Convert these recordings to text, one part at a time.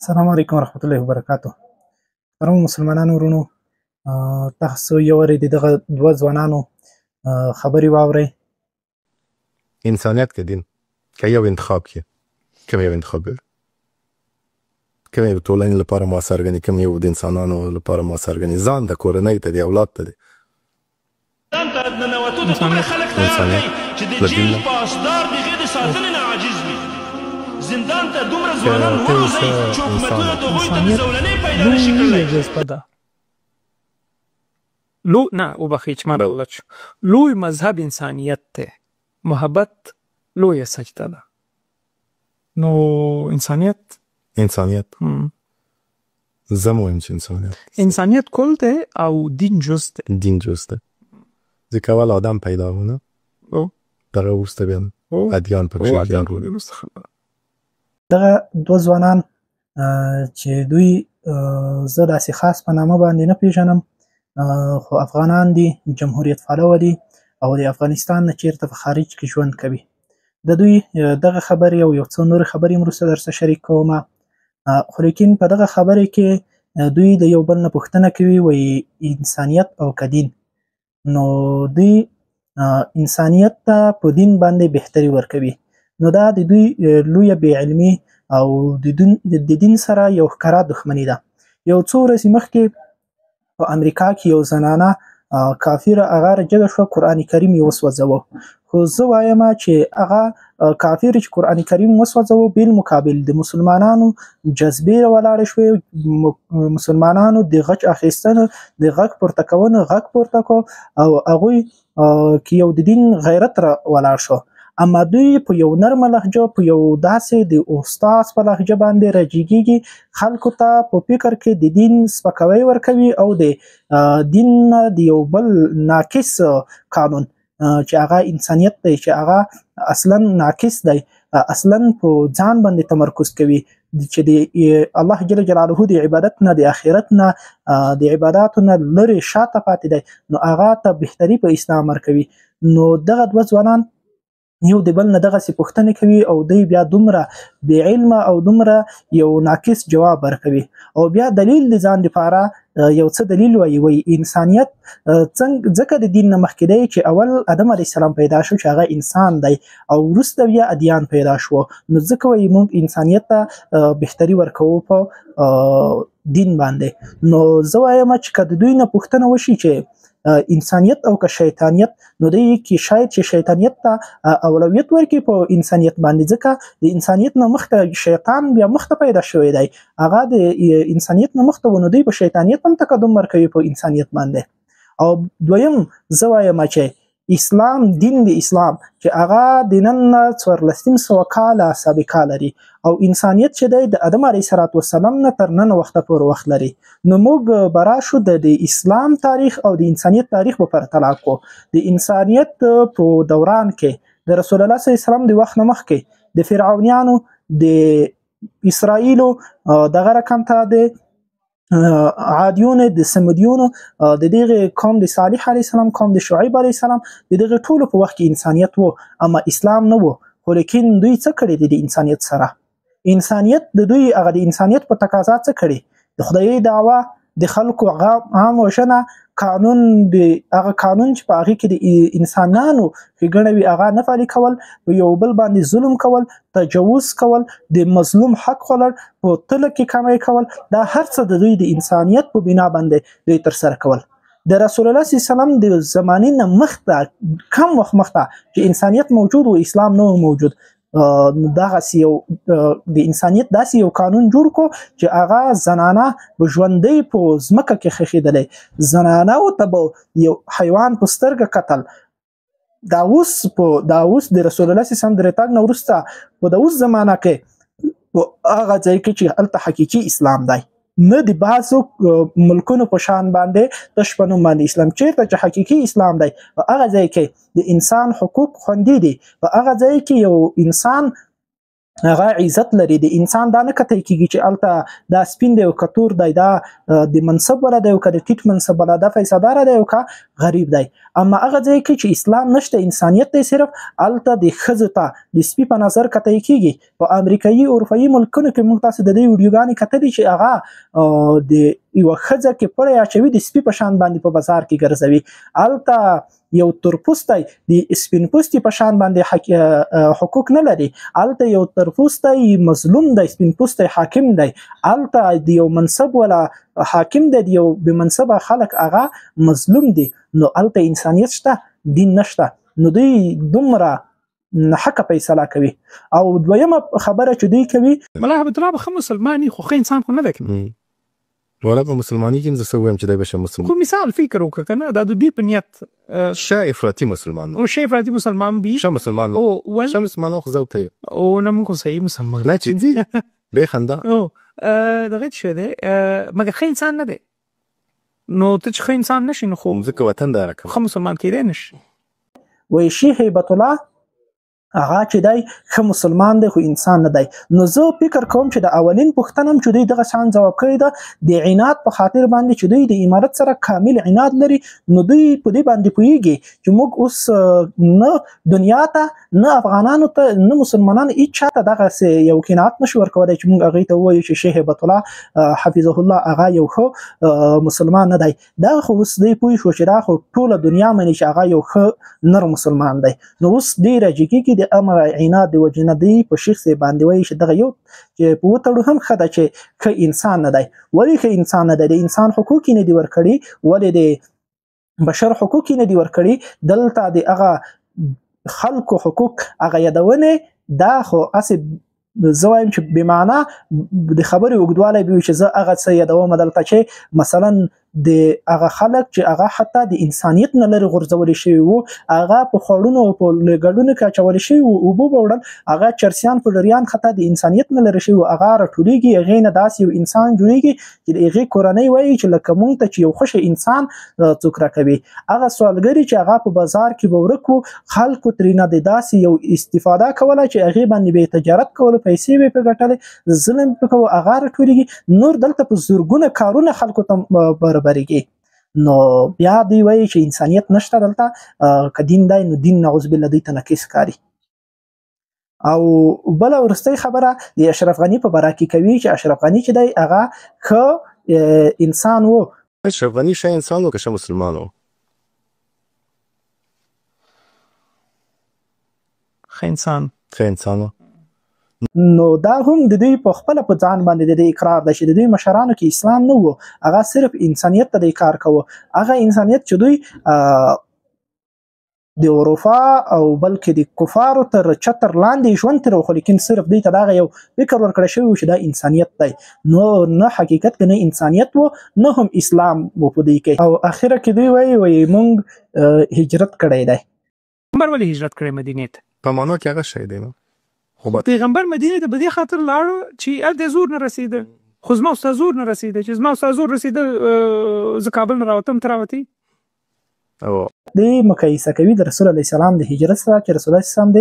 السلام علیکم ورحمت الله وبرکاتو. محترمو مسلمانانو ورونو، تاسو یو وارې د دغه دوه ځوانانو خبرې واورئ. انسانیت که دین که یو انتخاب کې کوم یو انتخاب کوي، کوم یو ټولنې لپاره مؤثر ګڼي، کوم یو د انسانانو لپاره مؤثر ګڼي، ځان د کورنۍ ته د اولاد ته دی انسانیت له دین نه زندان ته دومره ځوانان وروزي چې حکومتونه د هغوی ته د زولنې پیدا نشي کړلی. جذبه ده نه وبخښئ چې ما غلط شو. لوی مذهب انسانیت دی، محبت لویه سجده ده. نو انسانیت زه هم وایم چې انسانیت کل دی او دین جز دی. دین جز دی، ځکه اول آدم پیدا و نه، دغه وروسته بیا ادیان پکې شي. دغه دوه ځوانان چې دوی زه داسې خاص په نامه باندې نه پیژنم، خو افغانان دي، جمهوریت پالوه دي او د افغانستان نه چیرته په خارج کې ژوند کوي. د دوی دغه خبرې او یو څو نورې خبرې وروسته درسره شریک کوم. خو لیکن په دغه خبرې کې دوی د یو بل نه پوښتنه کوي، وایي انسانیت او که دین. نو دوی انسانیت ته په دین باندې بهتري ورکوي. نو دا د دوی لویه بې علمي او د دین سره یو ښکاره دښمني ده. یو څو ورځې مخکې په امریکا کې یو زنانه کافره هغه رجګه شوه، قرآن کریم یې وسوځوه. خو زه وایم چې هغه کافر چې قرآن کریم وسوځوه، بالمقابل د مسلمانانو جذبې ولاړې شوې، مسلمانانو د غچ اخیستنه، د غږ پورته کونه غږ پورته کو او هغوی کې یو د دین غیرت را ولاړ شو. اما دوی په یو نرمه لهجه، په یو داسې د استاد په لهجه باندې راجګیږي، خلکو ته په فکر کې د دین سپکاوی ورکوي او د دین د یو بل ناقص قانون چې هغه انسانیت دی، چې هغه اصلا ناقص دی، اصلا په ځان باندې تمرکز کوي، چې د الله جل جلاله د عبادت نه، د آخرت نه، د عباداتو نه لرې شاته پاتې دی، نو هغه ته بهتري په اسلام ورکوي. نو دغه دوه ځوانان یو د بل نه دغسې پوښتنې کوي او دوی بیا دومره بې علمه او دومره یو ناقص جواب ورکوي او بیا دلیل د ځان لپاره یو څه دلیل وایي انسانیت ځکه د دین نه مخکې دی چې اول آدم علیه السلام پیدا شو چې هغه انسان دی او وروسته بیا ادیان پیدا شو. نو ځکه وایي موږ انسانیت ته بهتري ورکوو په دین باندې. نو زه وایم چې که د دوی نه پوښتنه وشي چې انسانیت او که شیطانیت، نو دوی کې شاید چې شیطانیت ته اولویت ورکړي په انسانیت باندې، ځکه د انسانیت نه مخته شیطان بیا مخته پیدا شوی دی، هغه د انسانیت نه مخته و، نو دوی په شیطانیت هم تقدم ورکوي په انسانیت باندې. او دویم زه وایم چې اسلام، دین د اسلام چې هغه د نن نه 1400 کاله سابقه لري او انسانیت چې دی د آدم علیه السلام نه تر نن وخته پورې وخت لري. نو موږ به راشو د اسلام تاریخ او د انسانیت تاریخ به پرتله کړو. د انسانیت په دوران کې د رسول الله صلی الله علیه وسلم د وخت نه مخکې د فرعونیانو، د اسرائیلو دغه رقم ته د عادیونو، د سمودیونو، د دغه قوم د صالح علیه السلام، قوم د شعیب علیه السلام، د دغه ټولو په وخت کې انسانیت و، اما اسلام نه و. خو لیکن دوی څه کړي دي د انسانیت سره؟ انسانیت د دوی هغه د انسانیت په تقاضا څه کړي؟ د خدای دعوه، د خلکو عام وژنه، قانون، د هغه قانون چې په هغې کې د انسانانو ښېګڼه وي هغه نه پلي کول، په یو بل باندې ظلم کول، تجاوز کول، د مظلوم حق خوړل، په تله کې کمی کول، دا هر څه د دوی د انسانیت په بنا باندې دوی ترسره کول. د رسول الله صلی الله علیه وسلم د زمانې نه مخته، کم وخت مخته چې انسانیت موجود و، اسلام نه و موجود، دغسې یو د انسانیت داسې یو قانون جوړ کړو چې هغه زنانه به ژوندۍ په ځمکه کې ښخېدلی، زنانهو ته به یو حیوان په سترګه کتل. دا اوس د رسول الله صلی الله علیه وسلم د راتګ نه وروسته په د اوس زمانه کې په هغه ځای کې چې هلته حقیقي اسلام دی، نه د بعضو ملکونو په شان باندې تش په نوم باندې اسلام، چیرته چې حقیقي اسلام دی په هغه ځای کې د انسان حقوق خوندي دي، په هغه ځای کې یو انسان هغه عزت لري. د انسان دا نه کتای کیږي چې الته دا سپین دی او کتور دی، دا د منصب ولا دی او که د ټیټ منصب ولا دا پیسادار دی او که غریب دی. اما هغه ځای کې چې اسلام نشته، انسانیت دی صرف، الته د ښځو ته د سپي په نظر کتای کیږي. په امریکایي اروپایي ملکونو کې موږ تاسو د دې ویډیوګانې کتلې چې هغه د یوه ښځه کې پړی اچوي، د سپي په شان باندې په بازار کې ګرځوي. الته یو تورپوستی د سپین پوستي په شان باندې حقوق نه لري. الته یو تورپوستی مظلوم دی، سپین پوستی حاکم دی. الته د یو منصب ولا حاکم دی، د یو بې منصبه خلک هغه مظلوم دي. نو الته انسانیت شته، دین نشته. نو دوی دومره حق فیصله کوي. او دویمه خبره چې دوی کوي، ملا حبیب الله به مسلمانی خو انسان خو نه دی. ولا په مسلمانی کې زه سویم چې دی بشه مسلمان. خو مثال فکر وکړه کنه دا د دې په نیت شه افراطي مسلمان او شه افراطي مسلمان بي شه مسلمان او ول شه مسلمان خو زو ته او نه مونږ صحیح مسلمان نه چې دي به خندا او دغه څه دی مګر خې انسان نه دی. نو ته چې خې انسان نشي نو خو ځکه وطن دار کوم خو مسلمان کېدای نشي. وای شي هیبت الله هغه چې دی ښه مسلمان دی خو انسان نه دی. نو زه فکر کوم چې د اولین پوښتنه هم چې دوی دغه شان ځواب کړی ده، د عناد په خاطر باندې چې دوی د امارت سره کامل عناد لري. نو دوی په دې باندې پوهیږي چې موږ اوس نه دنیا ته نه افغانانو ته نه مسلمانانو هیڅ چاته دغسې یو قناعت نشو ورکولی چې موږ هغوی ته ووایو چې شیخ هیبت الله حفظه الله هغه یو ښه مسلمان نه دی. دا خو اوس دوی پوه شو چې دا خو ټوله دنیا مني چې هغه یو ښه نر مسلمان دی. نو اوس دوی راجګېږي د امغه عناد د وجې نه دوی په شیخ صاحب باندې وایي چې دغه یو چې په وتړو هم ښه ده چې ښه انسان نه دی. ولې ښه انسان نه دی؟ د انسان حقوق یې نه دي ورکړي، ولې د بشر حقوق یې نه دي ورکړي. دلته د هغه خلکو حقوق هغه یادونې دا خو هسې زه وایم چې بېمعنا د خبرې اوږدوالی به وي چې زه هغه څه یادوم دلته چې مثلا د هغه خلک چې هغه حتی د انسانیت نه لرې غورځولی شوي وو، هغه په خوړونو او په ګډونو کې اچولی شوي وو، اوبه به وړل، هغه چرسیان پوډریان حتی د انسانیت نه لرې شوي وو، هغه راټولېږي، هغې نه داسې یو انسان جوړېږي چې د هغې کورنۍ وایي چې لکه مونږ ته چې یو خوښ انسان څوک راکوي. هغه سوالګري چې هغه په بازار کې به ورک وو، خلکو ترېنه د داسې یو استفاده کوله چې هغې باندې به یې تجارت کولو، پیسې به یې پرې ګټلې، ظلم پرې کوه، هغه راټولېږي. نور دلته په زرګونه کارونه خلکو ته برابرېږي. نو بیا دوی وایي چې انسانیت نشته دلته، که دین دی نو دین نعوذ بالله دوی ته نقیص ښکاري. او بله وروستۍ خبره د اشرف غني په باره کې کوي چې اشرف غني چې دی هغه ښه انسان و. اشرف غني ښه انسان و که ښه مسلمان و؟ ښه انسان ښه انسان و. نو دا هم د دوی په خپله په ځان باندې د دې اقرار ده چې د دوی مشرانو کې اسلام نه و، هغه صرف انسانیت ته دوی کار کوه. هغه انسانیت چې دوی د اروپا او بلکې د کفارو تر چتر لاندې ژوند تېرو، خو لیکن صرف دوی ته دغه یو فکر ورکړی شوی و چې دا انسانیت دی. نو نه حقیقت کې نه انسانیت و نه هم اسلام و په دوی کې. او اخره کې دوی وایي موږ هجرت کړی دی. پیغمبر ولې هجرت کړی مدینې ته؟ په معنی کې هغه شی دی نو پیغمبر مدینې ته په دې خاطر لاړو چې هلته زور نه رسېده، خو زما ستا زور نه رسېده، چې زما ستا زور رسېده زه کابل نه راوتم ته راوتې. دوی مقایسه کوي د رسول الله اسلام د هجرت سره چې رسول الله اسلام د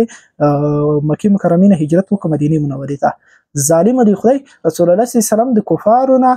مکې مکرمې نه هجرت وکړه مدینې منورې ته. ظالم دی خدای، رسول الله اسلام د کفارو نه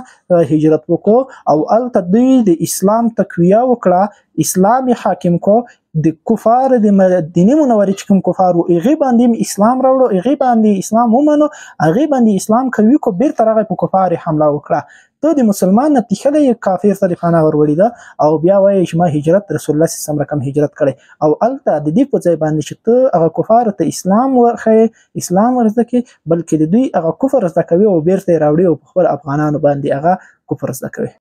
هجرت وکړو او هلته دوی د اسلام تقویه وکړه، اسلام حاکم کو. د کفار د مدینې منورې چې کوم کفار وو هغې باندې اسلام راوړو، هغې باندې اسلام ومنو، هغې باندې اسلام قوي کو، بیرته راغی په کفار حمله وکړه. ته د مسلمان نه تښلی کافر ته د پناه ورولې ده او بیا وایي چې ما هجرت رسول الله صلی الله علیه وسلم رقم هجرت کړی. او هلته د دې په ځای باندې چې ته هغه کفارو ته اسلام ورښیې، اسلام ور زده کړې، بلکې د دوی هغه کفر زده کوي او بیرته یې راوړي او په خپل افغانانو باندې هغه کفر زده کوي.